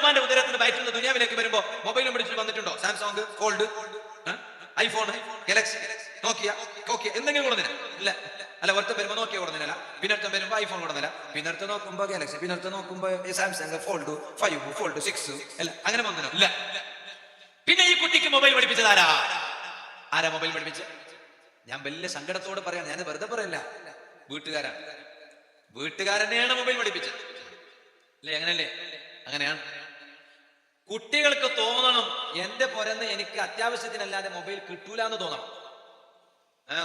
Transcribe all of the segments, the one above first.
ഉമ്മാന്റെ ഉദരത്തിന് വയറ്റുന്ന ദുനിയാവിലേക്ക് വരുമ്പോ മൊബൈലും പിടിച്ചിട്ട് വന്നിട്ടുണ്ടോ? സാംസങ്, ഫോൾഡ്, ഐഫോൺ, ഗാലക്സി, നോക്കിയ എന്തെങ്കിലും കൊടുന്നില്ല? ഇല്ല. അല്ല, ഒരുത്തം വരുമ്പോ നോക്കിയ കൊടുന്നില്ല, പിന്നടുത്തം വരുമ്പോ ഐഫോൺ കൊടുന്നില്ല, പിന്നടുത്ത് നോക്കുമ്പോ ഗാലക്സി, പിന്നടുത്ത് നോക്കുമ്പോ സാംസങ്, ഫോൾഡ് 5, ഫോൾഡ് 6 അല്ല, അങ്ങനെ വന്നില്ല. ഇല്ല. പിന്നെ ഈ കുട്ടിക്ക് മൊബൈൽ പഠിപ്പിച്ചത് ആരാ മൊബൈൽ പഠിപ്പിച്ചത്? ഞാൻ വലിയ സങ്കടത്തോട് പറയാം, ഞാൻ വെറുതെ പറയല്ല, വീട്ടുകാരനെയാണ് മൊബൈൽ പഠിപ്പിച്ചത്. അല്ലേ? അങ്ങനല്ലേ? അങ്ങനെയാണ്. കുട്ടികൾക്ക് തോന്നണം, എന്റെ പുറന്ന് എനിക്ക് അത്യാവശ്യത്തിനല്ലാതെ മൊബൈൽ കിട്ടൂല എന്ന് തോന്നണം.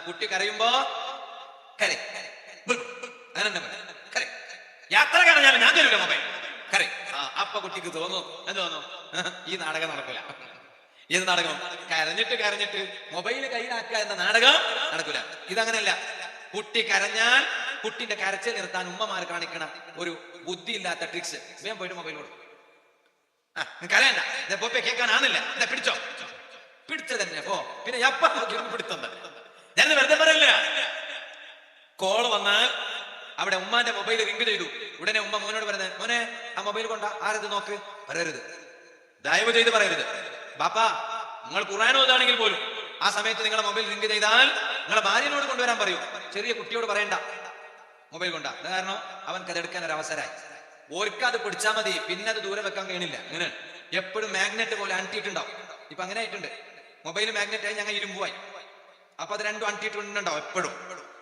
കുട്ടി കരയുമ്പോ യാത്ര കരഞ്ഞാലും ഞാൻ തരൂല മൊബൈൽ, അപ്പൊ കുട്ടിക്ക് തോന്നും, എന്ത് തോന്നും? ഈ നാടകം നടക്കൂല. ഏത് നാടകം? കരഞ്ഞിട്ട് മൊബൈല് കയ്യിലാക്കുക എന്ന നാടകം നടക്കൂല. ഇതങ്ങനെയല്ല. കുട്ടി കരഞ്ഞാൽ കുട്ടിന്റെ കരച്ചിൽ നിർത്താൻ ഉമ്മമാർ കാണിക്കണ ഒരു ബുദ്ധിയില്ലാത്ത ട്രിക്സ്, വേഗം പോയിട്ട് മൊബൈൽ കൊടുക്കും. കരയണ്ട, പൊപ്പെ കേൾക്കാനാന്നില്ല, പിടിച്ച തന്നെ പോ. പിന്നെ എപ്പ നോക്കിയൊന്നും പിടുത്തണ്ട. ഞാൻ വെറുതെ പറയില്ല. കോള് വന്നാൽ അവിടെ ഉമ്മാന്റെ മൊബൈൽ റിംഗ് ചെയ്തു, ഉടനെ ഉമ്മ മോനോട് പറയുന്നത്, മോനെ ആ മൊബൈൽ കൊണ്ട ആരത് നോക്ക് പറയരുത്, ദയവ് ചെയ്ത് പറയരുത്. ബാപ്പാ, നിങ്ങൾ ഖുർആൻ ഓതാണെങ്കിൽ പോലും ആ സമയത്ത് നിങ്ങളുടെ മൊബൈൽ റിംഗ് ചെയ്താൽ നിങ്ങളെ ഭാര്യനോട് കൊണ്ടുവരാൻ പറയൂ, ചെറിയ കുട്ടിയോട് പറയണ്ട മൊബൈൽ കൊണ്ട. കാരണം അവൻ കതെടുക്കാൻ ഒരു അവസരമായി. ഓർക്ക് അത് പിടിച്ചാൽ മതി, പിന്നെ അത് ദൂരെ വെക്കാൻ കഴിയണില്ല. അങ്ങനെ എപ്പോഴും മാഗ്നറ്റ് പോലെ അണ്ടിയിട്ടുണ്ടാവും. ഇപ്പൊ അങ്ങനെ ആയിട്ടുണ്ട്, മൊബൈൽ മാഗ്നറ്റ് ആയി ഞങ്ങൾ ഇരുമ്പുമായി. അപ്പൊ അത് രണ്ടും അണ്ടിയിട്ടുണ്ടാവും എപ്പോഴും.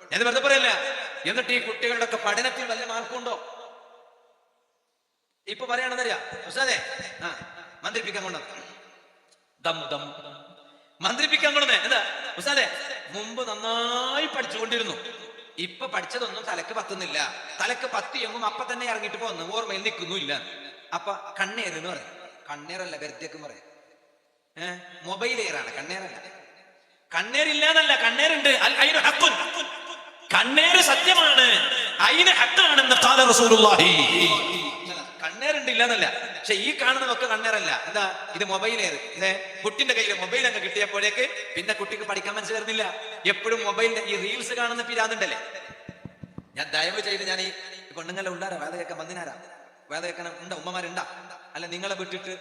ഞാൻ വെറുതെ പറയല്ല. എന്നിട്ട് ഈ കുട്ടികളുടെ ഒക്കെ പഠനത്തിൽ വല്ല മാർക്കുണ്ടോ? ഇപ്പൊ പറയണെന്നറിയാ ഉസ്താദേ, മന്ത്രിപ്പിക്കാൻ കൊണ്ടുവന്നു, മന്ത്രിപ്പിക്കാൻ കൊണ്ടുവന്നേ എന്താ ഉസ്താദേ, മുമ്പ് നന്നായി പഠിച്ചുകൊണ്ടിരുന്നു, ഇപ്പൊ പഠിച്ചതൊന്നും തലക്ക് പത്തുന്നില്ല, തലക്ക് പത്തിയെങ്കും അപ്പൊ തന്നെ ഇറങ്ങിട്ട് പോന്നു, ഓർമ്മയിൽ നിൽക്കുന്നില്ല. അപ്പൊ കണ്ണേരെന്ന് പറയും. കണ്ണേറല്ല, ഗദ്യക്കും പറയും. മൊബൈൽ കണ്ണേറല്ല. കണ്ണേരില്ലാന്നല്ല, കണ്ണേരുണ്ട്. കണ്ണേര് സത്യമാണ്, അതിന് ഹക്കാണെന്ന് ഖാല റസൂലുള്ളാഹി. കണ്ണേരുണ്ട് ഇല്ലാന്നല്ല, പക്ഷെ ഈ കാണുന്നതൊക്കെ കണ്ണേറല്ല. എന്താ ഇത്? മൊബൈലേറ്. കുട്ടിന്റെ കയ്യിൽ മൊബൈൽ അങ്ങ് കിട്ടിയപ്പോഴേക്ക് പിന്നെ കുട്ടിക്ക് പഠിക്കാൻ മനസ്സ് വരുന്നില്ല. എപ്പോഴും മൊബൈലിന്റെ ഈ റീൽസ് കാണുന്ന പിരാന്നുണ്ടല്ലേ. ഞാൻ ദയവ് ചെയ്ത് ഞാൻ ഈ പെണ്ണുങ്ങളെ ഉണ്ടാരാ വേദ കേൾക്കാൻ വന്നിനാരാ? വേദ കേൾക്കാൻ ഉണ്ടാ? ഉമ്മമാരുണ്ടാ? അല്ല, നിങ്ങളെ വിട്ടിട്ട്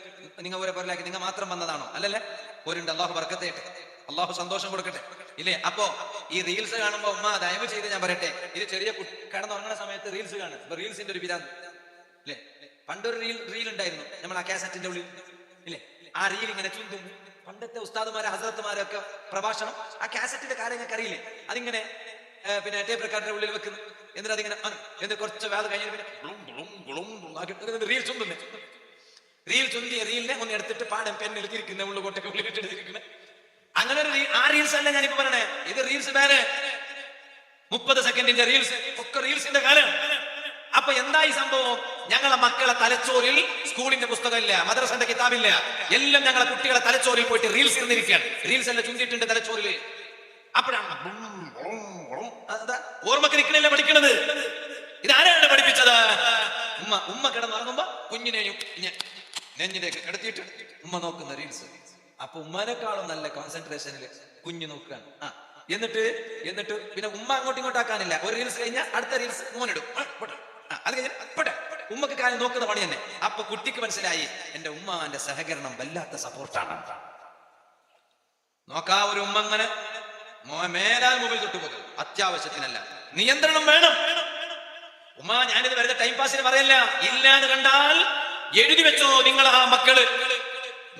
നിങ്ങൾ ഓരോ പേരിലാക്കി നിങ്ങൾ മാത്രം വന്നതാണോ? അല്ലല്ലേ, ഒരുണ്ട്. അള്ളാഹു ബർക്കത്തേട്ടെ, അള്ളാഹു സന്തോഷം കൊടുക്കട്ടെ. ഇല്ലേ? അപ്പോ ഈ റീൽസ് കാണുമ്പോ ഉമ്മ ദയവ് ചെയ്ത് ഞാൻ പറയട്ടെ, ഇത് ചെറിയ കിടന്നുറങ്ങുന്ന സമയത്ത് റീൽസ് കാണും. ഇപ്പൊ റീൽസിന്റെ ഒരു പിരാന്ത് അല്ലേ. പണ്ടൊരു റീൽ ഉണ്ടായിരുന്നു നമ്മൾ ആ കാസറ്റിന്റെ ഉള്ളിൽ, ഇല്ലേ? ആ റീൽ ഇങ്ങനെ ചുണ്ടും. പണ്ടത്തെ ഉസ്താദുമാരെ ഹസരത്തുമാരൊക്കെ പ്രഭാഷണം ആ കാസറ്റിന്റെ കാര്യങ്ങൾക്ക് അറിയില്ലേ? അതിങ്ങനെ പിന്നെ ടേപ്പ് റെക്കോർഡറിന്റെ ഉള്ളിൽ വെക്കുന്നു. എന്നിട്ട് അതിങ്ങനെ എന്നിട്ട് കുറച്ച് വേദ കഴിഞ്ഞ പിന്നെ റീൽ ചുണ്ടുന്നേ. റീൽ ചുണ്ടിയ റീലിനെ ഒന്ന് എടുത്തിട്ട് പാടം പെണ്ണെടുത്തിരിക്കുന്ന ഉള്ളുകൊട്ടൊക്കെ ഉള്ളിലിട്ടെടുത്തിരിക്കുന്ന അങ്ങനെ ഒരു ആ റീൽസ് അല്ല ഞാനിപ്പോ പറയണേ. ഇത് റീൽസ് വേറെ 30 സെക്കൻഡിന്റെ റീൽസ് ഒക്കെ റീൽസിന്റെ കാലം. അപ്പൊ എന്തായി സംഭവം? ഞങ്ങളെ മക്കളെ തലച്ചോറിൽ സ്കൂളിന്റെ പുസ്തകമില്ല, മദ്രസന്റെ കിതാബില്ല, എല്ലാം ഞങ്ങളെ കുട്ടികളെ തലച്ചോറിൽ പോയിട്ട് റീൽസ് ഇരുന്നിരിക്കുകയാണ്. റീൽസ് എല്ലാം ചുണ്ടിട്ടുണ്ട് തലച്ചോറില്. അപ്പോഴാണ് ഓർമ്മക്ക് നിൽക്കണല്ലേ പഠിക്കണത്. ഇതാരാണ് പഠിപ്പിച്ചത്? ഉമ്മ കിടന്നുറങ്ങുമ്പോ കുഞ്ഞിനെയും നെഞ്ഞിലേക്ക് കിടത്തിയിട്ട് ഉമ്മ നോക്കുന്ന റീൽസ്. അപ്പൊ ഉമ്മനെക്കാളും നല്ല കോൺസെൻട്രേഷനിൽ കുഞ്ഞു നോക്കുകയാണ്. എന്നിട്ട് പിന്നെ ഉമ്മ അങ്ങോട്ടും ഇങ്ങോട്ടാക്കാനില്ല. ഒരു റീൽസ് കഴിഞ്ഞാൽ അടുത്ത റീൽസ് മോനിടും. അത് കഴിഞ്ഞാൽ ഉമ്മക്ക് കാര്യം നോക്കുന്ന പണി തന്നെ. അപ്പൊ കുട്ടിക്ക് മനസ്സിലായി എന്റെ ഉമ്മാന്റെ സഹകരണം വല്ലാത്ത സപ്പോർട്ടാണ്. നോക്കാ ഒരു ഉമ്മ അങ്ങനെ മേലാൽ മൊബൈൽ തൊട്ടുപോകും. അത്യാവശ്യത്തിനല്ല, നിയന്ത്രണം വേണം. ഉമ്മ ഞാനിത് വെറുതെ ടൈം പാസിന് പറയല്ല, ഇല്ലാന്ന് കണ്ടാൽ എഴുതി വെച്ചോ. നിങ്ങൾ ആ മക്കള്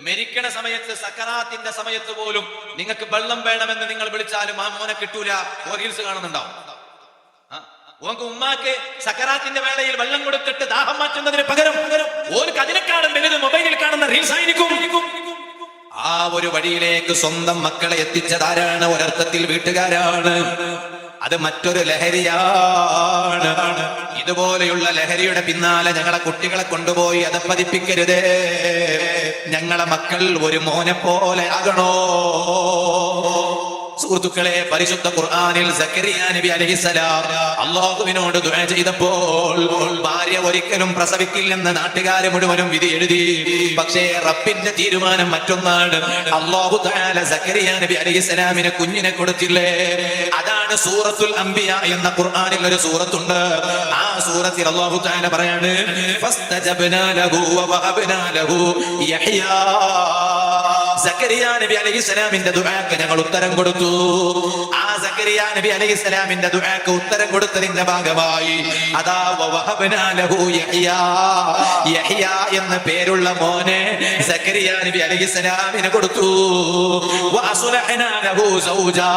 മരിക്കണ സമയത്ത്, സക്കറാത്തിന്റെ സമയത്ത് പോലും നിങ്ങൾക്ക് വെള്ളം വേണമെന്ന് നിങ്ങൾ വിളിച്ചാലും ആ മോനെ കിട്ടൂല. റീൽസ് കാണുന്നുണ്ടാവും. ഓർക്ക് ഉമ്മാക്ക് സക്കറാത്തിന്റെ വേളയിൽ വെള്ളം കൊടുത്തിട്ട് ദാഹം മാറ്റുന്നതിന് പകരം ഓർക്ക് അതിനെക്കാളും വലുത് മൊബൈലിൽ കാണുന്ന റീൽസ് ആയിരിക്കും. ആ ഒരു വഴിയിലേക്ക് സ്വന്തം മക്കളെ എത്തിച്ചതാരാണ്? ഒരർത്ഥത്തിൽ വീട്ടുകാരാണ്. അത് മറ്റൊരു ലഹരിയാണ്. ഇതുപോലെയുള്ള ലഹരിയുടെ പിന്നാലെ ഞങ്ങളെ കുട്ടികളെ കൊണ്ടുപോയി അത് പതിപ്പിക്കരുതേ. ഞങ്ങളെ മക്കൾ ഒരു മോനെ പോലെ ആകണോ? സുഹൃത്തുക്കളെ, പരിശുദ്ധ ഖുർആനിൽ സക്കരിയ നബി അലൈഹിസ്സലാം അല്ലാഹുവിനോട് ദുആ ചെയ്തപ്പോൾ ഭാര്യ ഒരിക്കലും പ്രസവിക്കില്ലെന്ന് നാട്ടുകാരെ മുഴുവനും വിധി എഴുതി. പക്ഷേ റബ്ബിന്റെ തീരുമാനം മറ്റൊന്നാണ്. അല്ലാഹു തആല സക്കരിയ നബി അലൈഹിസ്സലാമിന് കുഞ്ഞിനെ കൊടുത്തില്ലേ. അതാണ് സൂറത്തുൽ അംബിയ എന്ന ഖുർആനിൽ ഒരു സൂറത്തുണ്ട്. ആ സൂറത്തിൽ അല്ലാഹു തആല പറയാണ്, ഫസ്തജബ്നാ ലഹു വവഹബ്നാ ലഹു യഹ്യാ. സക്കരിയ നബി അലൈഹിസ്സലാമിന്റെ ദുആക്ക് ഞങ്ങൾ ഉത്തരം കൊടുത്തു. ആ സക്കരിയ നബി അലൈഹിസ്സലാമിന്റെ ദുആക്ക് ഉത്തരം കൊടുത്തതിന്റെ ഭാഗമായി അതാ വവഹബ്നാ ലഹു യഹ്യാ, യഹ്യാ എന്ന പേരുള്ള മോനെ സക്കരിയ നബി അലൈഹിസ്സലാമിന് കൊടുത്തു. വഅസ്ലഹ്നാ ലഹു സൗജാ.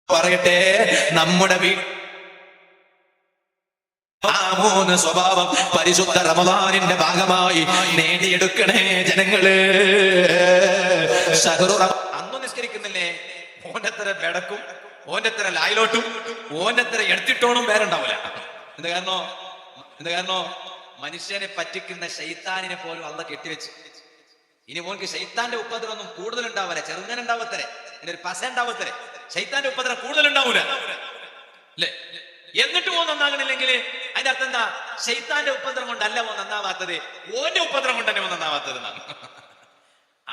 പറയട്ടെ, നമ്മുടെ ആ മൂന്ന് സ്വഭാവം പരിശുദ്ധ റമദാനിന്റെ ഭാഗമായി നേടിയെടുക്കണേ ജനങ്ങള്. അന്ന് നിസ്കരിക്കുന്നില്ലേ, ഓനെത്ര ബെടക്കും, ഓനെത്ര ലായിലോട്ടും, ഓനെത്ര എടുത്തിട്ടോണും വേറുണ്ടാവില്ല. എന്ത് കാരണോ മനുഷ്യനെ പറ്റിക്കുന്ന ശൈത്താനിനെ പോലും അള്ള കെട്ടിവെച്ച്. ഇനി മോൻക്ക് ശൈത്താന്റെ ഉപദ്രവം കൂടുതൽ ഉണ്ടാവല്ലേ, ചെറുങ്ങനെ ഉണ്ടാവത്തരെ, ഒരു പസ ഉണ്ടാവത്തരെ, ശൈത്താന്റെ ഉപദ്രവം കൂടുതൽ ഉണ്ടാവൂല അല്ലേ? എന്നിട്ട് ഓൻ നന്നാകണില്ലെങ്കിൽ അതിന്റെ അർത്ഥം എന്താ? ശൈത്താന്റെ ഉപദ്രവം കൊണ്ടല്ല ഓൻ നന്നാവാത്തത്, ഓന്റെ ഉപദ്രവം കൊണ്ട് തന്നെ ഓൻ നന്നാവാത്തത് എന്നാണ്.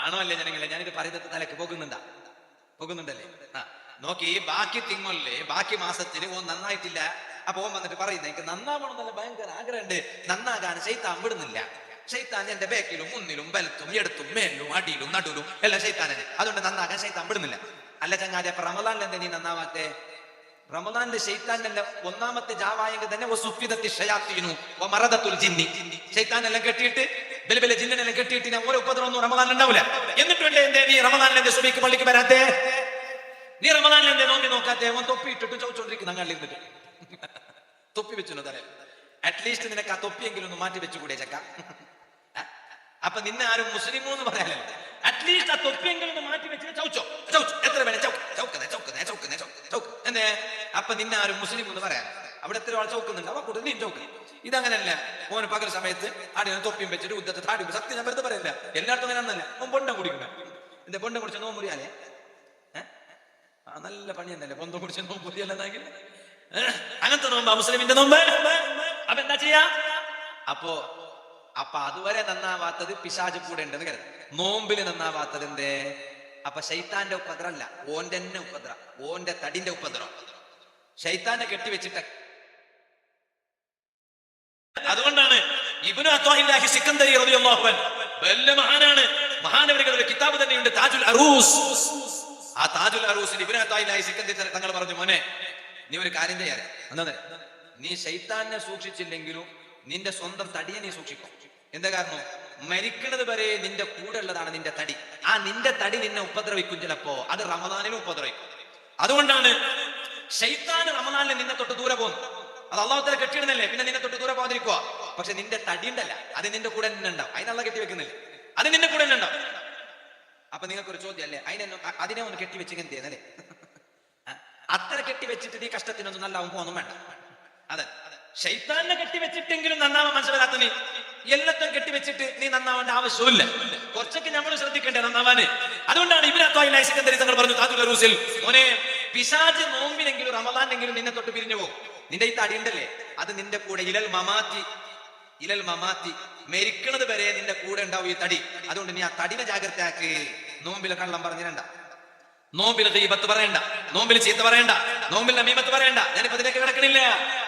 ആണോ അല്ലേ ജനങ്ങളെ? ഞാനിത് പറയുന്നത് തലക്ക് പോകുന്നുണ്ടല്ലേ? ആ നോക്കി, ബാക്കി തിങ്ങല്ലേ, ബാക്കി മാസത്തിൽ ഓൻ നന്നായിട്ടില്ല. അപ്പൊ ഓൻ വന്നിട്ട് പറയുന്നത് എനിക്ക് നന്നാവണമെന്നല്ല ഭയങ്കര ആഗ്രഹമുണ്ട്, നന്നാകാൻ ശൈത്താൻ വിടുന്നില്ല. ശൈത്താൻ എന്റെ ബേക്കിലും മുന്നിലും ബലത്തും എടുത്തും മേലും അടിയിലും നടുലും എല്ലാം ശൈത്താനെ, അതുകൊണ്ട് നന്നാകാൻ ശൈത്താൻ വിടുന്നില്ല. അല്ല ചങ്ങാതി, അപ്പൊ റമദാനിൽ എന്താ നീ നന്നാവാത്തെ? റമദാനിലെ ശൈത്താനെല്ലാം ഒന്നാമത്തെ ജാവായെങ്കിൽ തന്നെ ശൈത്താനെല്ലാം കെട്ടിയിട്ട് ബലബല ജിന്നെല്ലാം കെട്ടിയിട്ട് ഓരോ ഉപദ്രവൊന്നും റമദാനിൽ ഉണ്ടാവില്ല. എന്നിട്ടുണ്ട് എന്തേ നീ റമദാനിൽ എന്റെ സുബിക്ക് പള്ളിക്ക് വരാത്തെ? നീ റമദാനിൽ എന്തേ നോക്കാത്തെ? ഓൻ തൊപ്പി ഇട്ടിട്ട് ചോദിച്ചോണ്ടിരിക്കുന്ന അങ്ങാളിൽ നിന്നിട്ട് തൊപ്പി വെച്ചു തലേ. അറ്റ്ലീസ്റ്റ് നിനക്ക് ആ തൊപ്പിയെങ്കിലും ഒന്ന് മാറ്റി വെച്ചുകൂടെ ചക്ക? അപ്പൊ നിന്നെ ആരും മുസ്ലിമോ എന്ന് പറയാനല്ലോ. അറ്റ്ലീസ്റ്റ് ആ തൊപ്പിയെങ്കിലും ഒന്ന് മാറ്റി വെച്ചിട്ട് ചൗച്ചോ എത്ര വേണേ എന്തേ? അപ്പൊ നിന്നെ ആരും മുസ്ലിം എന്ന് പറയാൻ. അവിടെ എത്ര ആൾ ചൗക്കുന്നുണ്ട്, അവ കൂടെ നീ ചൗക്ക്. ഇതങ്ങനല്ല. മോന് പകൽ സമയത്ത് ആടിനെ തൊപ്പിയും വെച്ചിട്ട് ഉദ്ദത്തെ താടി സത്യം ഞാൻ വെറുതെ പറയില്ല, എല്ലായിടത്തും അങ്ങനെ ആണെന്നല്ല. ഓൻ ബൊണ്ടം കുടിക്കണ. എന്റെ ബൊണ്ടം കുടിച്ച നോമ്പ് മുറിയാലേ? നല്ല പണി തന്നെയല്ലേ ബൊന്തം കുടിച്ച നോമ്പ് മുറിയല്ലെന്നെങ്കിൽ? അങ്ങനത്തെ നോമ്പ് മുസ്ലിമിന്റെ നോമ്പ്. അപ്പൊ എന്താ ചെയ്യാ? അപ്പൊ അതുവരെ നന്നാവാത്തത് പിശാച് കൂടെ ഉണ്ടെന്ന് കരുത്. നോമ്പില് നന്നാവാത്തത് എന്തേ? അപ്പൊ ശൈത്താന്റെ ഉപദ്രവല്ല, ഓന്റെ തന്നെ ഉപദ്രവം, ഓന്റെ തടിന്റെ ഉപദ്രവം. ശൈത്താനെ കെട്ടിവെച്ചിട്ട്. അതുകൊണ്ടാണ് ഇബ്നു അത്വാഇല്ലാഹി സിക്കന്ദരി റളിയല്ലാഹു അൻഹു വലിയ മഹാനാണ്. മഹാനവരുകളുടെ കിതാബ് തന്നെയുണ്ട്, താജുൽ അറൂസ്. ആ താജുൽ അറൂസിൽ ഇബ്നു അത്വാഇല്ലാഹി സിക്കന്ദരി തങ്ങൾ പറഞ്ഞു, മോനെ നീ ഒരു കാര്യം ചെയ്യാറ്, എന്താ നീ ശൈത്താനെ സൂക്ഷിച്ചില്ലെങ്കിലും നിന്റെ സ്വന്തം തടിയെ നീ സൂക്ഷിക്കും. എന്താ കാരണം? മരിക്കുന്നത് വരെ നിന്റെ കൂടെ ഉള്ളതാണ് നിന്റെ തടി. ആ നിന്റെ തടി നിന്നെ ഉപദ്രവിക്കും ചിലപ്പോ, അത് റമദാനിലും ഉപദ്രവിക്കും. അതുകൊണ്ടാണ് ശൈത്താന് റമദാനിൽ നിന്നെ തൊട്ട് ദൂരെ പോകുന്നു. അത് അള്ളാഹു തആല കെട്ടിയിടുന്നല്ലേ, പിന്നെ നിന്നെ തൊട്ട് ദൂരെ പോകാതിരിക്കുക. പക്ഷെ നിന്റെ തടി ഉണ്ടല്ല, അത് നിന്റെ കൂടെ തന്നെ ഉണ്ടാവും. അതിനുള്ള കെട്ടി വെക്കുന്നില്ല, അത് നിന്റെ കൂടെ തന്നെ ഉണ്ടാവും. അപ്പൊ നിങ്ങൾക്കൊരു ചോദ്യം അല്ലേ, അതിനെ ഒന്ന് കെട്ടിവെച്ചെങ്കിൽ എന്ത് ചെയ്യുന്നല്ലേ? അത്ര കെട്ടിവെച്ചിട്ട് നീ കഷ്ടത്തിനൊന്നും നല്ലാവും പോകുന്നു വേണ്ട. അതെ, ശൈത്താനെ കെട്ടിവെച്ചിട്ടെങ്കിലും നന്നാവാൻ മനസ്സിലാത്ത നീ എല്ലാത്തും കെട്ടിവെച്ചിട്ട് നീ നന്നാവേണ്ട ആവശ്യമില്ല. കുറച്ചൊക്കെ നമ്മൾ ശ്രദ്ധിക്കേണ്ടേ നന്നാവാന്. അതുകൊണ്ടാണ് ഇബ്നു അത്വാഇല്ലാഹി സിക്കന്ദരി തങ്ങൾ പറഞ്ഞു താജുൽ അറൂസിൽ, മോനെ പിശാച് നോമ്പിനെങ്കിലും റമദാനെങ്കിലും നിന്നെ തൊട്ട് പിരിഞ്ഞു പോകും. നിന്റെ ഈ തടി ഉണ്ടല്ലേ, അത് നിന്റെ കൂടെ ഇലൽ മമാത്തി മരിക്കണത് വരെ നിന്റെ കൂടെ ഉണ്ടാവും ഈ തടി. അതുകൊണ്ട് നീ ആ തടിനെ ജാഗ്രതയാക്ക്. നോമ്പിലെ കള്ളം പറഞ്ഞിരണ്ട, നോമ്പിൽ ഗീബത്ത് പറയണ്ട, നോമ്പിൽ ചീത്ത പറയണ്ട, നോമ്പിൽ നമീമത്ത് പറയണ്ട. ഞാനിപ്പോ അതിലേക്ക് കിടക്കണില്ല,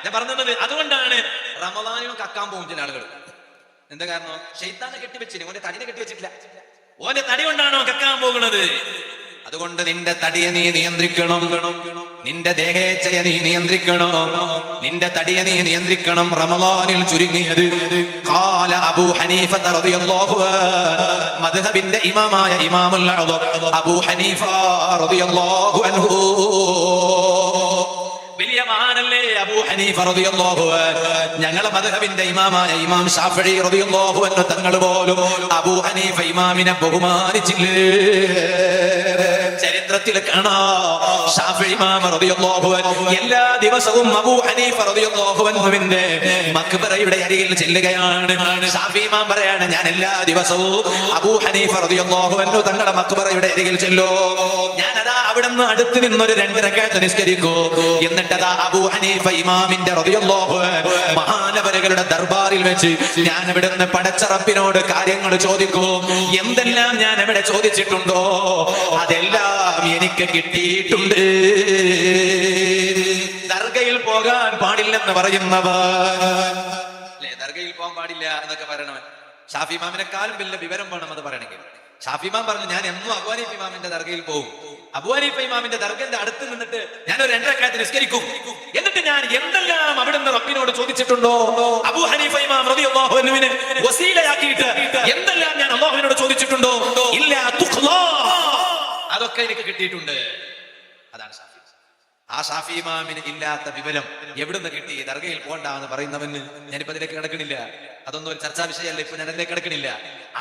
ഞാൻ പറഞ്ഞത്. അതുകൊണ്ടാണ് റമദാനിലും കക്കാൻ പോകും ചില ആളുകൾ. എന്താ കാരണം? ശൈത്താനെ കെട്ടിവെച്ചിന്, ഓന്റെ തടിനെ കെട്ടിവെച്ചിട്ടില്ല. ഓന്റെ തടി കൊണ്ടാണോ കക്കാൻ പോകുന്നത്? അതുകൊണ്ട് നിന്റെ തടിയെ നീ നിയന്ത്രിക്കണം, നിന്റെ ദേഹേച്ഛയെ നീ നിയന്ത്രിക്കണം, നിന്റെ തടിയെ നീ നിയന്ത്രിക്കണം. റമളാനിൽ ചുരുങ്ങിയത് ഖാല അബൂ ഹനീഫ റളിയല്ലാഹു അൻഹു, മദ്ഹബിന്റെ ഇമാമായ ഇമാമുൽ അഅ്ളം അബൂ ഹനീഫ റളിയല്ലാഹു അൻഹു, വലിയ മഹാനല്ലേ അബൂ ഹനീഫ റളിയല്ലാഹു അൻഹു. ഞങ്ങളെ മദ്ഹബിന്റെ ഇമാമായ ഇമാം ശാഫിഈ റളിയല്ലാഹു അൻഹു തങ്ങൾ പോലും അബൂ ഹനീഫ ഇമാമിനെ ബഹുമാനിച്ചില്ലേ? ചരിത്രത്തിൽ കാണാം ശാഫിഈ ഇമാം റളിയല്ലാഹു അൻഹു എല്ലാ ദിവസവും അബൂ ഹനീഫ റളിയല്ലാഹു അൻഹുവിന്റെ മഖ്ബറയുടെ അരികിൽ ചെല്ലുകയാണ്. ശാഫിഈ ഇമാം പറയാണ്, ഞാൻ എല്ലാ ദിവസവും അബൂ ഹനീഫ റളിയല്ലാഹു അൻഹു തങ്ങളുടെ മഖ്ബറയുടെ അരികിൽ ചെല്ലും. ഞാനതാ അവിടെ നിന്ന് അടുത്ത് നിന്നൊരു 2 റക്അത്ത് നിസ്കരിക്കും. എന്നിട്ടതാ അബൂ ഹനീഫ ഇമാമിന്റെ റളിയല്ലാഹു അൻഹു മഹാനവരുകളുടെ ദർബാറിൽ വെച്ച് ഞാൻ ഇവിടെ നിന്ന് പടച്ച റബ്ബിനോട് കാര്യങ്ങൾ ചോദിക്കും. എന്തെല്ലാം ഞാൻ അവിടെ ചോദിച്ചിട്ടുണ്ടോ അതെല്ലാം എനിക്ക് കിട്ടിയിട്ടുണ്ട്. ദർഗയിൽ പോകാൻ പാടില്ലെന്ന് പറയുന്നവൻ അല്ലെ, ദർഗയിൽ പോകാൻ പാടില്ല എന്നൊക്കെ പറയണവൻ ഷാഫി ഇമാമിനെക്കാളും വലിയ വിവരം വേണം അത് പറയണമെങ്കിൽ. ഷാഫി ഇമാം പറഞ്ഞു, ഞാൻ എന്നും അബൂ ഹനീഫ ഇമാമിന്റെ ദർഗയിൽ പോകും. അബൂ ഹനീഫ ഇമാമിന്റെ ദർഗന്റെ അടുത്ത് നിന്നിട്ട് ഞാൻ ഒരു 2 റക്അത്ത് നിസ്കരിക്കും. എന്നിട്ട് ഞാൻ എന്തെല്ലാം അവിടുന്ന് റബ്ബിനോട് ചോദിച്ചിട്ടുണ്ടോ, അബൂ ഹനീഫ ഇമാം റളിയല്ലാഹു അൻഹുവിനെ വസീലയാക്കിയിട്ട് എന്തെല്ലാം ഞാൻ അല്ലാഹുവിനോട് ചോദിച്ചിട്ടുണ്ടോ, ഇല്ല തുഖ്ലാ, അതൊക്കെ എനിക്ക് കിട്ടിയിട്ടുണ്ട്. അതാണ് ഷാഫി. ആ ഷാഫി ഇമാമിന് ഇല്ലാത്ത വിവരം എവിടുന്ന് കിട്ടി? ദർഗയിൽ പോണ്ട എന്ന് പറയുന്നവന് ഞാനിപ്പോ അതിലേക്ക് കിടക്കണില്ല, അതൊന്നും ഒരു ചർച്ചാ വിഷയമല്ല, ഇപ്പൊ ഞാൻ അതിലേക്ക് കിടക്കണില്ല.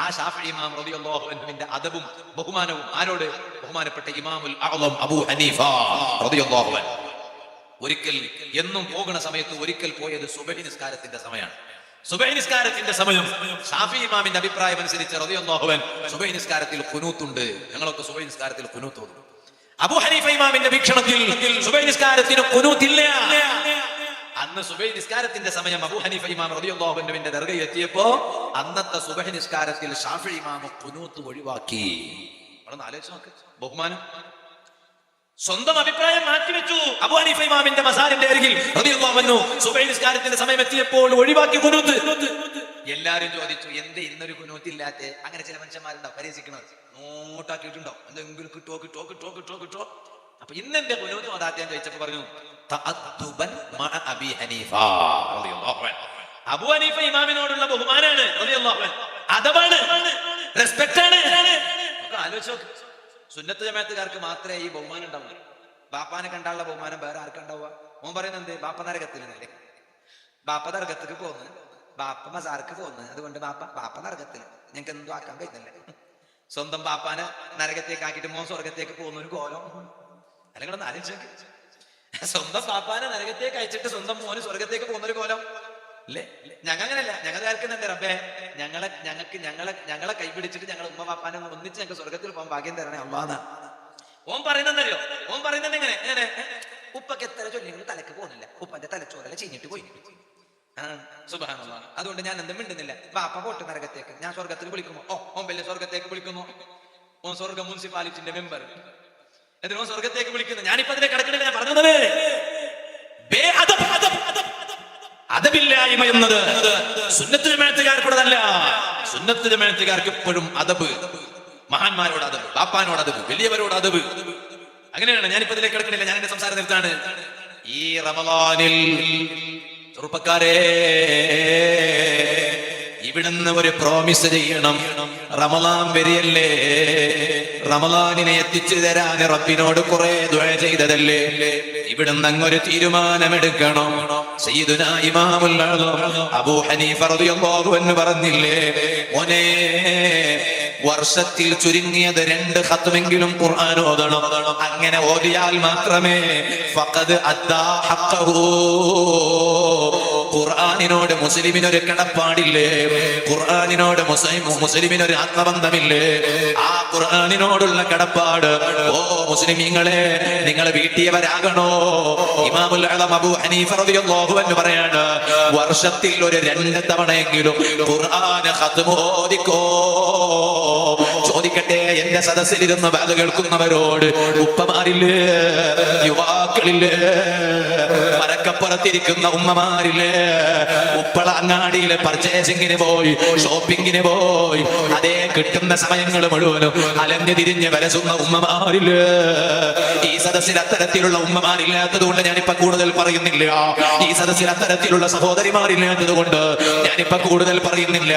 ആ ഷാഫി ഇമാം റളിയല്ലാഹു അൻഹുവിന്റെ അദബും ബഹുമാനവും ആരോട്? ബഹുമാനപ്പെട്ട ഇമാമുൽ അഅ്ളം അബൂ ഹനീഫ റളിയല്ലാഹു അൻഹു. ഒരിക്കൽ എന്നും പോകുന്ന സമയത്ത് ഒരിക്കൽ പോയത് സുബഹി നിസ്കാരത്തിന്റെ സമയമാണ്. സുബഹി നിസ്കാരത്തിന്റെ സമയം ഷാഫി ഇമാമിന്റെ അഭിപ്രായം അനുസരിച്ച് റളിയല്ലാഹു അൻഹു സുബഹി നിസ്കാരത്തിൽ ഖുനൂത്തുണ്ട്. ഞങ്ങളൊക്കെ സുബഹി നിസ്കാരത്തിൽ ഖുനൂത്ത് ഓതും. അബൂ ഹനീഫ ഇമാമിന്റെ വീക്ഷണത്തിൽ സുബഹി നിസ്കാരത്തിന് ഖുനൂത്തില്ല. അന്ന് സുബഹി നിസ്കാരത്തിന്റെ സമയം അബൂ ഹനീഫ ഇമാം റളിയല്ലാഹു അൻഹുവിന്റെ ദർഗയിൽ എത്തിയപ്പോ അന്നത്തെ സുബഹി നിസ്കാരത്തിൽ ഷാഫി ഇമാം ഖുനൂത്ത് ഒഴിവാക്കി. നമ്മളൊന്ന് ആലോചിച്ച് നോക്ക്, ബഹുമാനം. സ്വന്തം അഭിപ്രായം മാറ്റിവെച്ചു. അബൂ ഹനീഫ ഇമാമിന്റെ മസാരിന്റെ അരികിൽ റളിയല്ലാഹു അൻഹു സുബഹി നിസ്കാരത്തിന്റെ സമയം എത്തിയപ്പോൾ ഒഴിവാക്കി ഖുനൂത്ത്. എല്ലാരും ചോദിച്ചു, എന്ത് ഇന്നൊരു ഖുനൂത്തില്ലാത്ത? അങ്ങനെ ചില മനുഷ്യന്മാരുണ്ടാവും പരീക്ഷിക്കുന്നത്, നോട്ടാക്കിയിട്ടുണ്ടോ, എന്തെങ്കിലും കിട്ടോ കിട്ടോ കിട്ടോ കിട്ടോ കിട്ടോ. അപ്പൊ ഇന്നെന്റെ ഖുനൂത്ത് അതാത്യം ചോദിച്ചപ്പോ പറഞ്ഞു, തഅദ്ദുബൻ മഅ അബീ ഹനീഫ റളിയല്ലാഹു അൻഹു. അബൂ ഹനീഫ ഇമാമിനോടുള്ള ബഹുമാനാണ് റളിയല്ലാഹു അൻഹു, അദബാണ്, റെസ്പെക്ട് ആണ്. ആലോചിച്ച് നോക്ക്, സുന്നത്ത് ജമാഅത്തുകാർക്ക് മാത്രമേ ഈ ബഹുമാനം ഉണ്ടാവുള്ളൂ. ബാപ്പാനെ കണ്ടാലുള്ള ബഹുമാനം വേറെ ആർക്കുണ്ടാവുക? ഓൻ പറയുന്നത് എന്ത്? ബാപ്പ നരകത്തിലല്ലേ, ബാപ്പ നരകത്തേക്ക് പോകുന്നു, ബാപ്പ മസാർക്ക് പോകുന്നു, അതുകൊണ്ട് ബാപ്പ നരകത്തിൽ ഞങ്ങൾക്ക് എന്തോ ആക്കാൻ കഴിയുന്നില്ല. സ്വന്തം ബാപ്പാനെ നരകത്തേക്ക് ആക്കിയിട്ട് മോൻ സ്വർഗത്തേക്ക് പോകുന്ന ഒരു കോലം. അല്ലെങ്കിൽ ഒന്ന് ആലോചിച്ച്, സ്വന്തം ബാപ്പാനെ നരകത്തേക്ക് അയച്ചിട്ട് സ്വന്തം മോന് സ്വർഗത്തേക്ക് പോകുന്ന ഒരു കോലം അല്ലേ? ഞങ്ങൾ അങ്ങനെയല്ല. ഞങ്ങൾ കേൾക്കുന്നുണ്ട്, റബ്ബേ ഞങ്ങളെ കൈപിടിച്ചിട്ട് ഞങ്ങൾ ഉമ്മ ബാപ്പാനെ ഒന്നിച്ച് ഞങ്ങൾക്ക് സ്വർഗത്തിൽ പോകാൻ ഭാഗ്യം തരണേ അള്ളാഹ്. ഓൻ പറയുന്നറിയോ? ഓൻ പറയുന്നത് എങ്ങനെ? ഉപ്പക്ക് എത്ര ചൊല്ലിങ്ങൾ തലക്ക് പോകുന്നില്ല, ഉപ്പന്റെ തലച്ചോറല്ല ചീഞ്ഞിട്ട് പോയി. സുബ്ഹാനല്ലാഹ്. അതുകൊണ്ട് ഞാൻ എന്തും മിണ്ടുന്നില്ല. ബാപ്പ പോട്ട് നരകത്തേക്ക്, ഞാൻ സ്വർഗത്തിൽ വിളിക്കുമോ? ഓൻ വലിയ സ്വർഗത്തേക്ക് വിളിക്കുന്നു. ഓൻ സ്വർഗ മുനിസിപ്പാലിറ്റിന്റെ മെമ്പർ, എന്നിട്ട് ഓൻ സ്വർഗത്തേക്ക് വിളിക്കുന്നു. ഞാനിപ്പോ അതിനെ കിടക്കണില്ല, ഞാൻ പറഞ്ഞത് അദബില്ലായ്മ എന്നത് സുന്നത്ത് ജമാഅത്തുകാർക്കുള്ളതല്ല. സുന്നത്ത് ജമാഅത്തുകാർക്ക് എപ്പോഴും അദബ്, മഹാന്മാരോട് അദബ്, ബാപ്പാനോട് അദബ്, വലിയവരോട് അദബ്. അങ്ങനെയാണ്. ഞാനിപ്പോ ഇതിലേക്ക് കിടക്കണില്ല, ഞാൻ എന്റെ സംസാരം നിർത്താണ്. ഈ റമളാനിൽ ചെറുപ്പക്കാരെ ഇവിടുന്ന് ഒരു പ്രോമിസ് ചെയ്യണം. റമളാൻ വരികയല്ലേ, റമളാനിനെ എത്തിച്ചു തരാൻ റബ്ബിനോട് കുറെ ദുആ ചെയ്തതല്ലേ, ഇവിടുന്ന് അങ്ങൊരു തീരുമാനമെടുക്കണം. സയ്യിദുനാ ഇമാമുൽ അഅ്ളം അബൂ ഹനീഫ റളിയല്ലാഹു അൻഹു പറഞ്ഞില്ലേ, മോനെ വർഷത്തിൽ ചുരുങ്ങിയത് 2 ഖത്മെങ്കിലും ഖുർആൻ ഓതണം. അങ്ങനെ ഓതിയാൽ മാത്രമേ ഫഖദ് അദ്ദാ ഹഖ്ഖഹു. ഖുർആനിനോട് മുസ്ലിമിനൊരു കടപ്പാടില്ലേ, ഖുർആനിനോട് മുസ്ലിമിനൊരു ആത്മബന്ധമില്ലേ? ആ ഖുർആനിനോടുള്ള കടപ്പാട് ഓ മുസ്ലിമീങ്ങളെ നിങ്ങൾ വീട്ടിയവരാകണോ? ഇമാമുൽ അഅ്ളം അബൂ ഹനീഫ റളിയല്ലാഹു അൻഹു പറയാണ്, വർഷത്തിൽ ഒരു 2 തവണയെങ്കിലും ഖുർആൻ ഖത്മ് ഓതിക്കോ. ചോദിക്കട്ടെ, എന്റെ സദസ്സിലിരുന്ന് വാദ കേൾക്കുന്നവരോട്, ഉപ്പമാരില്ലേ, യുവാക്കളില്ലേ, കടപ്പുറത്തിരിക്കുന്ന ഉമ്മമാരില്ലേ, ഉപ്പള അങ്ങാടിയിലെ പർച്ചേസിങ്ങിന് പോയി, ഷോപ്പിങ്ങിന് പോയി, അതേ കിട്ടുന്ന സമയങ്ങൾ മുഴുവനും അലഞ്ഞു തിരിഞ്ഞ് വലസുന്ന ഉമ്മമാരില്ലേ. ഈ സദസ്സിൽ അത്തരത്തിലുള്ള ഉമ്മമാരില്ലാത്തത് കൊണ്ട് ഞാനിപ്പോ കൂടുതൽ പറയുന്നില്ല. ഈ സദസ്സിൽ അത്തരത്തിലുള്ള സഹോദരിമാരില്ലാത്തത് കൊണ്ട് ഞാനിപ്പോ കൂടുതൽ പറയുന്നില്ല.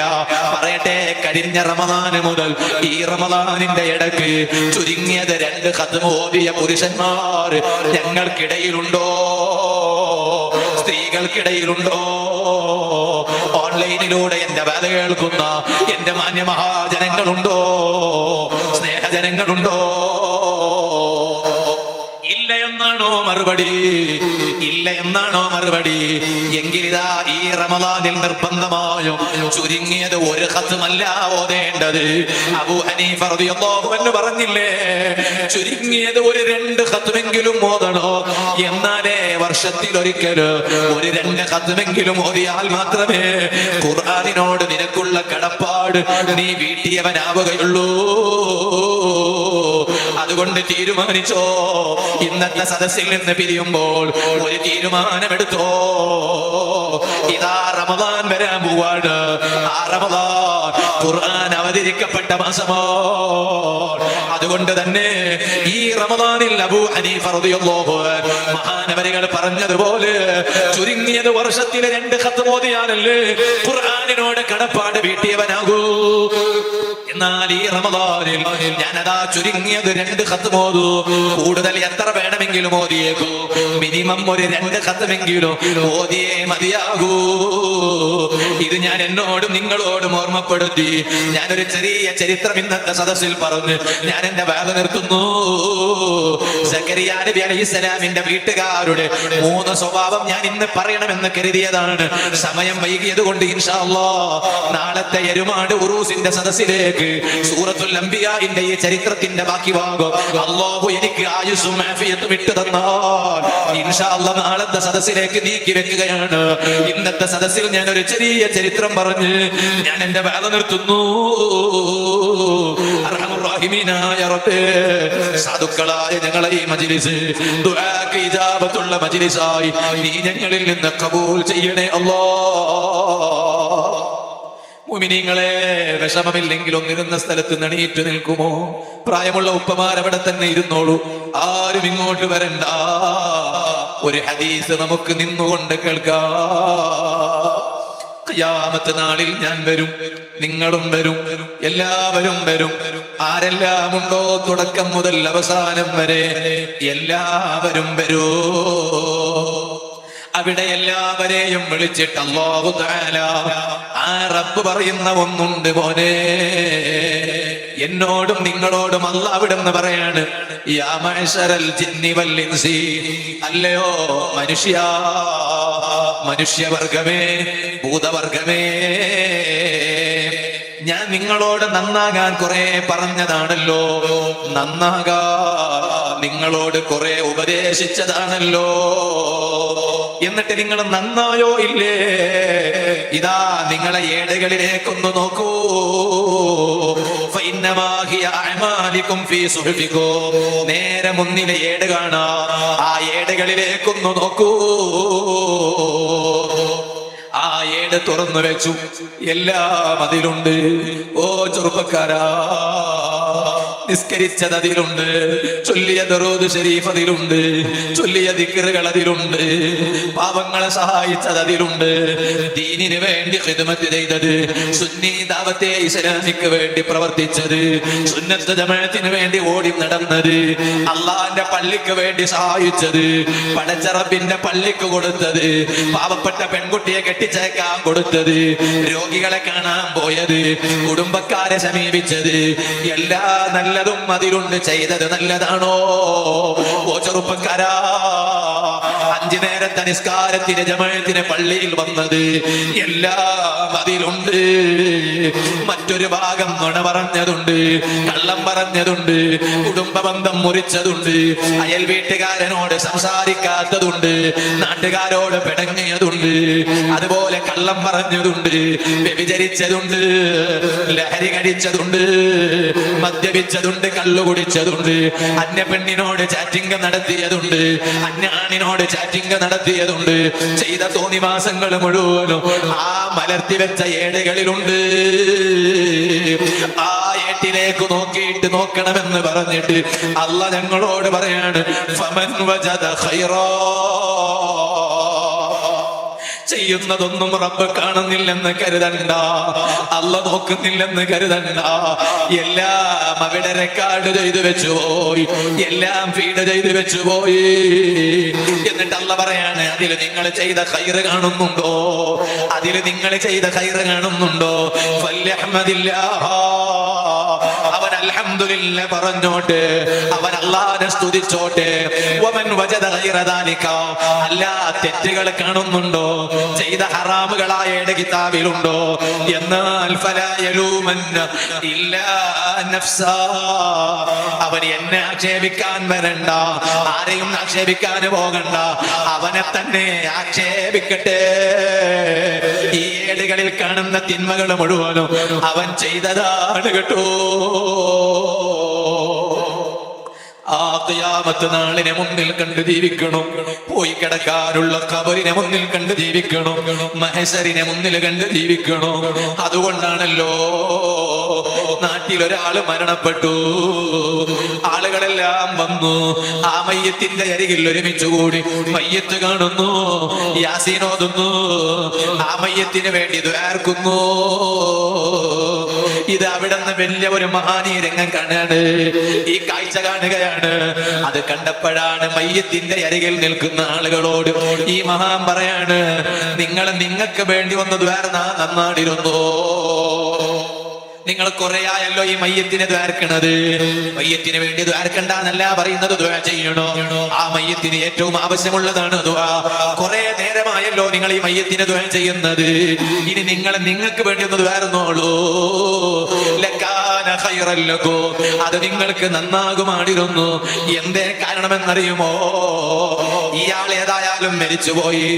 പറയട്ടെ, കഴിഞ്ഞ റമദാന് മുതൽ ഈ റമദാനിന്റെ ഇടയ്ക്ക് ചുരുങ്ങിയത് 2 ഖത്മ് ഓതിയ പുരുഷന്മാർ ഞങ്ങൾക്കിടയിലുണ്ടോ? സ്ത്രീകൾക്കിടയിലുണ്ടോ? ഓൺലൈനിലൂടെ എന്റെ വേല കേൾക്കുന്ന എന്റെ മാന്യമഹാജനങ്ങളുണ്ടോ? സ്നേഹജനങ്ങളുണ്ടോ? ഇല്ല എന്നാണോ മറുപടി? ഇല്ല എന്നാണോ മറുപടി? എങ്കിലിതാ ഈ റമദാനിൽ നിർബന്ധമായും ചുരുങ്ങിയത് 1 ഖത്മല്ല ഓതേണ്ടത്. അബൂ ഹനീഫ റളിയല്ലാഹു അൻഹു പറഞ്ഞില്ലേ, ചുരുങ്ങിയത് 2 ഖത്മെങ്കിലും ഓതണോ. എന്നാലേ വർഷത്തിൽ ഒരിക്കൽ 2 ഖത്മെങ്കിലും ഓതിയാൽ മാത്രമേ ഖുർആനിനോട് നിനക്കുള്ള കടപ്പാട് നീ വീട്ടിയവനാവുകയുള്ളൂ. അതുകൊണ്ട് തീരുമാനിച്ചോ, ഇന്നത്തെ സദസ്സിൽ നിന്ന് പിരിയുമ്പോൾ ഒരു തീരുമാനമെടുത്തോ. ഇതാ റമദാൻ വരാൻ പോവാണ്. ആ റമദാൻ ഖുർആൻ അവതരിക്കപ്പെട്ട മാസമോ. അതുകൊണ്ട് തന്നെ ഈ റമദാനിൽ അബൂ ഹനീഫ റളിയല്ലാഹു അൻഹു മഹാനവരികൾ പറഞ്ഞതുപോലെ ചുരുങ്ങിയത് വർഷത്തിലെ 2 ഖത്മ് ഓതിയാലല്ലേ ഖുർആനിനോട് കടപ്പാട് വീട്ടിയവനാകൂ. എന്നാൽ ഈ റമദാനിൽ ഞാനതാ ചുരുങ്ങിയത് 2 ഖത്മ് ഓതു. കൂടുതൽ എത്ര വേണമെങ്കിലും ഓതിയേക്കൂ. മിനിമം ഒരു 2 ഖത്മെങ്കിലും ഓതിയേ മതിയാകൂ. ഇത് ഞാൻ എന്നോടും നിങ്ങളോടും ഓർമ്മപ്പെടുത്തി. ഞാനൊരു ചെറിയ ചരിത്രം ഇന്നത്തെ സദസ്സിൽ പറഞ്ഞ് ഞാൻ എന്റെ വാദ നിർത്തുന്നു. സക്കരിയ നബി അലൈഹിസ്സലാമിന്റെ വീട്ടുകാരുടെ 3 സ്വഭാവം ഞാൻ ഇന്ന് പറയണമെന്ന് കരുതിയതാണ്. സമയം വൈകിയത് കൊണ്ട് ഇൻഷാ അല്ലാഹ് നാളത്തെ എരുമാട് ഉറൂസിന്റെ സദസ്സിലേക്ക് സൂറത്തുൽ അംബിയാഇന്റെ ഈ ചരിത്രത്തിന്റെ ബാക്കി ഭാഗം അല്ലാഹു എനിക്ക് ആയുസ്സും ആഫിയത്തും ഇട്ടു തന്നാൽ ഇൻഷാ അല്ലാഹ് നാളത്തെ സദസ്സിലേക്ക് നീക്കി വെക്കുകയാണ്. ഇന്നത്തെ സദസ്സിൽ ഞാൻ ഒരു ചെറിയ ചരിത്രം പറഞ്ഞ് ഞാൻ എന്റെ വാദ നിർത്തുന്നു. അർഹമുർ റഹീമീനായ റബ്ബേ, സാധുക്കളായ ഞങ്ങളെ ഈ മജ്ലിസ് ദുആക്ക് ഇജാബത്തുള്ള മജ്ലിസായി നീ ഞങ്ങളിൽ നിന്ന് കബൂൽ ചെയ്യണേ അല്ലാഹ്. മുഅ്മിനീങ്ങളെ, വിഷമമില്ലെങ്കിൽ ഒന്നിരുന്ന സ്ഥലത്ത് എണീറ്റ് നിൽക്കുമോ? പ്രായമുള്ള ഉപ്പമാർ അവിടെ തന്നെ ഇരുന്നോളൂ, ആരും ഇങ്ങോട്ട് വരണ്ട. ഒരു ഹദീസ് നമുക്ക് നിന്നുകൊണ്ട് കേൾക്കാം. ഖിയാമത്ത് നാളിൽ ഞാൻ വരും, നിങ്ങളും വരും, എല്ലാവരും വരും. ആരെല്ലാം ഉണ്ടോ തുടക്കം മുതൽ അവസാനം വരെ എല്ലാവരും വരൂ. അവിടെ എല്ലാവരെയും വിളിച്ചിട്ട് അല്ലാഹു തആല ആ റബ്ബ് പറയുന്ന ഒന്നുണ്ട്, മോനെ, എന്നോടും നിങ്ങളോടും അല്ലാഹ് അവിടെന്ന് പറയാണ്, യാ മഅ്ശറൽ ജിന്നി വൽ ഇൻസി, അല്ലയോ മനുഷ്യവർഗമേ, ഭൂതവർഗമേ, ഞാൻ നിങ്ങളോട് നന്നാകാൻ കുറെ പറഞ്ഞതാണല്ലോ, നന്നാകാൻ നിങ്ങളോട് കുറെ ഉപദേശിച്ചതാണല്ലോ, എന്നിട്ട് നിങ്ങൾ നന്നായോ ഇല്ലേ? ഇതാ നിങ്ങളെ ഏടുകളിലേക്കൊന്ന് നോക്കൂ. നേരെ മുന്നിലെ ഏട് കാണാ, ആ ഏടുകളിലേക്കൊന്ന് നോക്കൂ. ആ ഏട് തുറന്നു വെച്ചു, എല്ലാം അതിലുണ്ട്. ഓ ചെറുപ്പക്കാരാ, നിസ്കരിച്ചത് അതിലുണ്ട്, ചൊല്ലിയ ദറൂദ് ശരീഫ് അതിലുണ്ട്, ചൊല്ലിയ ദിക്റുകൾ അതിലുണ്ട്, പാവങ്ങളെ സഹായിച്ചത് അതിലുണ്ട്, ദീനിന് വേണ്ടി ഖിദ്മത്ത് ചെയ്തത്, സുന്നി ദഅവത്തെ ഇസ്ലാമിക്ക് വേണ്ടി പ്രവർത്തിച്ചത്, സുന്നത്ത് ജമാഅത്തിന് വേണ്ടി ഓടി നടന്നത്, അള്ളാന്റെ പള്ളിക്ക് വേണ്ടി സഹായിച്ചത്, പടച്ച റബ്ബിന്റെ പള്ളിക്ക് കൊടുത്തത്, പാവപ്പെട്ട പെൺകുട്ടിയെ കെട്ടിച്ചേക്കാൻ കൊടുത്തത്, രോഗികളെ കാണാൻ പോയത്, കുടുംബക്കാരെ സമീപിച്ചത്, എല്ലാ നല്ലതും അതിലുണ്ട്. ചെയ്തത് നല്ലതാണോ? ഓ ചെറുപ്പക്കാരാ, 5 നേരത്തെ നിസ്കാരത്തിന് ജമാഅത്തിന് പള്ളിയിൽ വന്നത്, എല്ലാം അതിലുണ്ട്. മറ്റൊരു ഭാഗം നുണ പറഞ്ഞതുണ്ട്, കള്ളം പറഞ്ഞതുണ്ട്, കുടുംബ ബന്ധം മുറിച്ചതുണ്ട്, അയൽ വീട്ടുകാരനോട് സംസാരിക്കാത്തതുണ്ട്, നാട്ടുകാരോട് പിണങ്ങിയതുണ്ട്, അതുപോലെ കള്ളം പറഞ്ഞതുണ്ട്, വ്യഭിചരിച്ചതുണ്ട്, ലഹരി കഴിച്ചതുണ്ട്, മദ്യപിച്ചതുണ്ട്, കള്ളു കുടിച്ചതുണ്ട്, അന്യ പെണ്ണിനോട് ചാറ്റിംഗ് നടത്തിയതുണ്ട്, അന്യാണിനോട് പെണ്ണിനോട് ചാറ്റിംഗ് നടത്തിയതുണ്ട്, ചെയ്ത തോന്നിവാസങ്ങൾ മുഴുവനും ആ മലർത്തി വെച്ച ഏടുകളിലുണ്ട്. ആ ഏട്ടിലേക്ക് നോക്കിയിട്ട് നോക്കണമെന്ന് പറഞ്ഞിട്ട് അള്ളാഹ് ഞങ്ങളോട് പറയാണ്, ഫമൻ വജദ ഖൈറാ, ചെയ്യുന്നതൊന്നും റബ്ബ് കാണുന്നില്ലെന്ന് കരുതണ്ട, അല്ലാഹ് നോക്കുന്നില്ലെന്ന് കരുതണ്ട. എല്ലാം അവിടെ റെക്കോർഡ് ചെയ്തു വെച്ചു പോയി, എല്ലാം ഫീഡ് ചെയ്തു വെച്ചു പോയി. എന്നിട്ട് അല്ലാഹ് പറയാണ്, അതിൽ നിങ്ങൾ ചെയ്ത ഖൈർ കാണുന്നുണ്ടോ? അതിൽ നിങ്ങൾ ചെയ്ത ഖൈർ കാണുന്നുണ്ടോ? ഫൽയഹ്മദില്ലാഹ്, അവൻ അൽഹംദുലില്ലാഹ് പറഞ്ഞോട്ടെ, അവൻ അല്ലാഹുവിനെ സ്തുതിച്ചോട്ടെ. വമൻ വജദ ഗൈറ ദാലിക, അല്ലാ തെറ്റുകൾ കാണുന്നുണ്ടോ, ചെയ്ത ഹറാമുകളായ കിതാബിലുണ്ടോ? എന്നാൽ ഫലാ യലൂമന്ന ഇല്ലാ നഫ്സാ, അവൻ എന്നെ ആക്ഷേപിക്കാൻ വരണ്ട, ആരെയും ആക്ഷേപിക്കാൻ പോകണ്ട, അവനെ തന്നെ ആക്ഷേപിക്കട്ടെ. ഈ ഏടുകളിൽ കാണുന്ന തിന്മകൾ മുഴുവനും അവൻ ചെയ്തതാണ് കേട്ടോ. ആ ഖിയാമത്ത് നാളിനെ മുന്നിൽ കണ്ട് ജീവിക്കണം, പോയി കിടക്കാനുള്ള ഖബറിനെ മുന്നിൽ കണ്ട് ജീവിക്കണം, മഹ്ശറിനെ മുന്നിൽ കണ്ട് ജീവിക്കണം. അതുകൊണ്ടാണല്ലോ നാട്ടിലൊരാള് മരണപ്പെട്ടു, ആളുകളെല്ലാം വന്നു, ആ മയ്യത്തിന്റെ അരികിൽ ഒരുമിച്ച് കൂടി മയ്യത്ത് കാണുന്നു, യാസീൻ ഓതുന്നു, ആ മയ്യത്തിന് വേണ്ടി ദുആർക്കുന്നു. ഇത് അവിടുന്ന് വലിയ ഒരു മഹാനീയ രംഗം കാണാണ്, ഈ കാഴ്ച കാണുകയാണ്. അത് കണ്ടപ്പോഴാണ് മയ്യത്തിന്റെ അരികിൽ നിൽക്കുന്ന ആളുകളോട് ഈ മഹാൻ പറയാണ്, നിങ്ങൾക്ക് വേണ്ടി വന്ന് ദ്വാർന്നാ നന്നാടിരുന്നു. നിങ്ങൾ കുറെ ആയല്ലോ ഈ മയ്യത്തിനെ ദ്വാർക്കണത്, മയ്യത്തിന് വേണ്ടി ദ്വാർക്കണ്ടെന്നല്ല പറയുന്നത്, ദുആ ചെയ്യണോ. ആ മയ്യത്തിന് ഏറ്റവും ആവശ്യമുള്ളതാണ് ദുആ. കുറെ നേരമായല്ലോ നിങ്ങൾ ഈ മയ്യത്തിന് ദുആ ചെയ്യുന്നത്, ഇനി നിങ്ങൾക്ക് വേണ്ടി ഒന്ന് ദ്വാർന്നോളൂ. ലകാന ഖൈറൻ ലക്കും, അത് നിങ്ങൾക്ക് നന്നാകുമായിരുന്നു. എന്തേ കാരണമെന്നറിയുമോ? ഇയാൾ ഏതായാലും മരിച്ചുപോയി,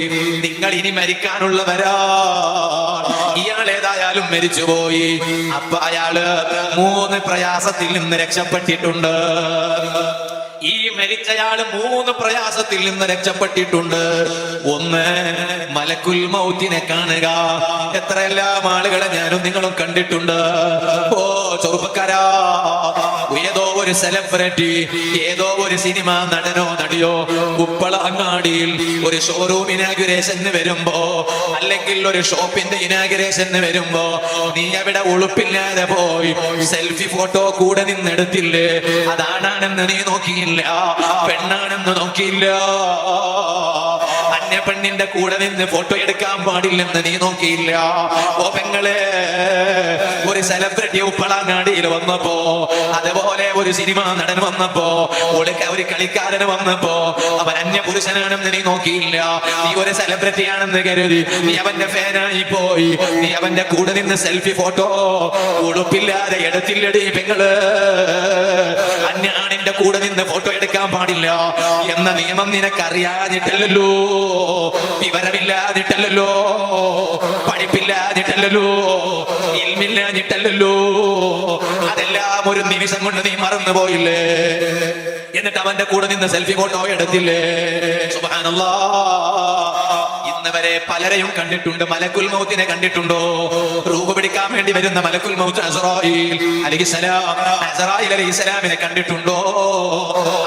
നിങ്ങൾ ഇനി മരിക്കാനുള്ളവരാ. ഇയാൾ ഏതായാലും മരിച്ചുപോയി, അപ്പൊ അയാള് 3 പ്രയാസത്തിൽ നിന്ന് രക്ഷപ്പെട്ടിട്ടുണ്ട്. ഈ മരിച്ചയാള് 3 പ്രയാസത്തിൽ നിന്ന് രക്ഷപ്പെട്ടിട്ടുണ്ട്. ഒന്ന്, മലക്കുൽ മൗത്തിനെ കാണുക. എത്രയെല്ലാം ആളുകളെ ഞാനും നിങ്ങളും കണ്ടിട്ടുണ്ട്. ഓ ചെറുപ്പക്കാരാ, ഏതോ ഒരു സെലിബ്രിറ്റി, ഏതോ ഒരു സിനിമ നടനോ നടിയോ ഉപ്പള അങ്ങാടിയിൽ ഒരു ഷോറൂം ഇനാഗുറേഷന് വരുമ്പോ, അല്ലെങ്കിൽ ഒരു ഷോപ്പിന്റെ ഇനാഗുറേഷന് വരുമ്പോ, നീ അവിടെ ഉളുപ്പില്ലാതെ പോയി സെൽഫി ഫോട്ടോ കൂടെ നിന്നെടുത്തില്ലേ? അതാണെന്ന് നീ നോക്കിയില്ല, പെണ്ണാണെന്ന് നോക്കിയില്ല, അന്യ പെണ്ണിന്റെ കൂടെ നിന്ന് ഫോട്ടോ എടുക്കാൻ പാടില്ലെന്ന് നീ നോക്കിയില്ല. ഓ പെങ്ങളെ, ഒരു സെലിബ്രിറ്റി ഉപ്പളങ്ങാടിയിൽ വന്നപ്പോ, അതുപോലെ ഒരു സിനിമ നടൻ വന്നപ്പോ, ഒരു കളിക്കാരന് വന്നപ്പോ, അവൻ അന്യ പുരുഷനാണെന്ന് നീ നോക്കിയില്ല. നീ ഒരു സെലിബ്രിറ്റി ആണെന്ന് കരുതി നീ അവന്റെ ഫാനായി പോയി, നീ അവന്റെ കൂടെ നിന്ന് സെൽഫി ഫോട്ടോ ഉടുപ്പില്ലാതെ എടുത്തില്ലടി പെങ്ങള്. അന്യ ആണിന്റെ കൂടെ നിന്ന് ഫോട്ടോ എടുക്കാൻ പാടില്ല എന്ന നിയമം നിനക്കറിയാഞ്ഞിട്ടല്ലോ, വിവരമില്ലാഞ്ഞിട്ടല്ലോ, പഠിപ്പില്ലാഞ്ഞിട്ടല്ലോ, ഇൽമില്ലാഞ്ഞിട്ടല്ലോ. അതെല്ലാം ഒരു നിമിഷം കൊണ്ട് നീ മറന്നുപോയില്ലേ? എന്നിട്ട് അവന്റെ കൂടെ നിന്ന് സെൽഫി ഫോട്ടോ എടുത്തില്ലേ? സുബ്ഹാനല്ലാഹ്. ഇന്ന് വരെ പലരെയും കണ്ടിട്ടുണ്ട്. മലക്കുൽ മൗത്തിനെ കണ്ടിട്ടുണ്ടോ? റൂഹ് പിടിക്കാൻ വേണ്ടി വരുന്ന മലക്കുൽ മൗത്ത് അസ്റായീൽ അലൈഹിസ്സലാം, അസ്റായീൽ അലൈഹിസ്സലാമിനെ കണ്ടിട്ടുണ്ടോ?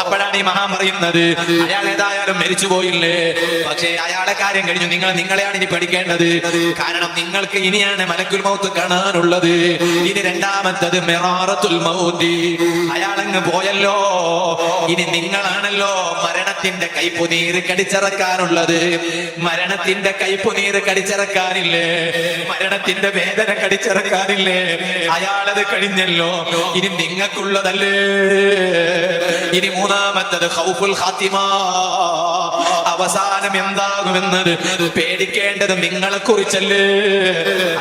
അപ്പോഴാണ് ഈ മഹാൻ പറയുന്നത്, അയാൾ ഏതായാലും മരിച്ചു പോയില്ലേ, പക്ഷേ അയാളെ കാര്യം കഴിഞ്ഞു. നിങ്ങളെയാണ് ഇനി പഠിക്കേണ്ടത്. കാരണം നിങ്ങൾക്ക് ഇനിയാണ് മലക്കുൽ മൗത്ത് കാണാനുള്ളത്. ഇനി രണ്ടാമത്തത് മിറാറത്തുൽ മൗത്തി. അയാളങ്ങ് പോയല്ലോ, ഇനി നിങ്ങളാണല്ലോ മരണത്തിന്റെ കൈപ്പുനീര് കടിച്ചിറക്കാനുള്ളത്. മരണത്തിന്റെ കൈപ്പുനീര് കടിച്ചിറക്കാനില്ലേ? മരണത്തിന്റെ വേദന കടിച്ചിറക്കാനില്ലേ? അയാളത് കഴിഞ്ഞല്ലോ, ഇനി നിങ്ങൾക്കുള്ളതല്ലേ? ഇനി മൂന്നാമത്തത് ഖൗഫുൽ ഖാത്തിമ. അവസാനം എന്താകുമെന്നത് പേടിക്കേണ്ടത് നിങ്ങളെ കുറിച്ചല്ലേ?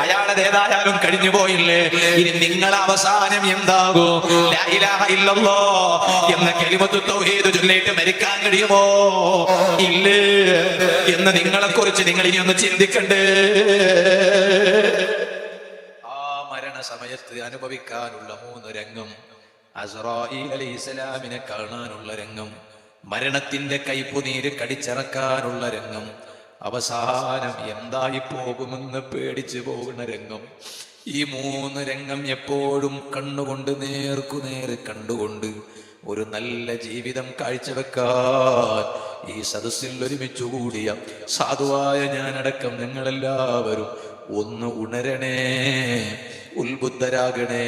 അയാളത് ഏതായാലും കഴിഞ്ഞു പോയില്ലേ? ഇനി നിങ്ങളെ അവസാനം എന്താകും? ലാ ഇലാഹ ഇല്ലല്ലാഹ് എന്ന കലിമത്തു തൗഹീദ് ചൊല്ലിയിട്ട് മരിക്കാൻ കഴിയുമോ? ഇല്ലേ എന്ന് നിങ്ങളെ കുറിച്ച് നിങ്ങൾ ഇനി ഒന്ന് ചിന്തിക്കണ്ടേ? ആ മരണ സമയത്ത് അനുഭവിക്കാനുള്ള 3 രംഗം, അസ്റായീൽ അലൈഹിസ്സലാമിനെ കാണാനുള്ള രംഗം, മരണത്തിന്റെ കൈപ്പുനീര് കടിച്ചിറക്കാനുള്ള രംഗം, അവസാനം എന്തായി പോകുമെന്ന് പേടിച്ചു പോകുന്ന രംഗം. ഈ 3 രംഗം എപ്പോഴും കണ്ണുകൊണ്ട് നേർക്കുനേർ കണ്ടുകൊണ്ട് ഒരു നല്ല ജീവിതം കാഴ്ചവെക്കാൻ ഈ സദസ്സിൽ ഒരുമിച്ചു കൂടിയ സാധുവായ ഞാനടക്കം ഞങ്ങളെല്ലാവരും ഒന്ന് ഉണരണേ, ഉത്ബുദ്ധരാകണേ.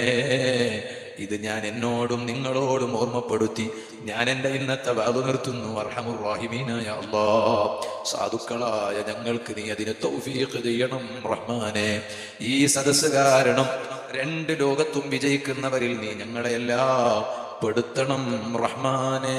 ഇത് ഞാൻ എന്നോടും നിങ്ങളോടും ഓർമ്മപ്പെടുത്തി ഞാൻ എൻ്റെ ഇന്നത്തെ വാദു നിർത്തുന്നു. അർഹമുർ റഹീമീനായ അല്ലാഹ്, സാധുക്കളായ ഞങ്ങൾക്ക് നീ അതിന് തൗഫീഖ് ചെയ്യണം റഹ്മാനെ. ഈ സദസ്സ് കാരണം 2 ലോകത്തും വിജയിക്കുന്നവരിൽ നീ ഞങ്ങളെല്ലാം പെടുത്തണം റഹ്മാനെ.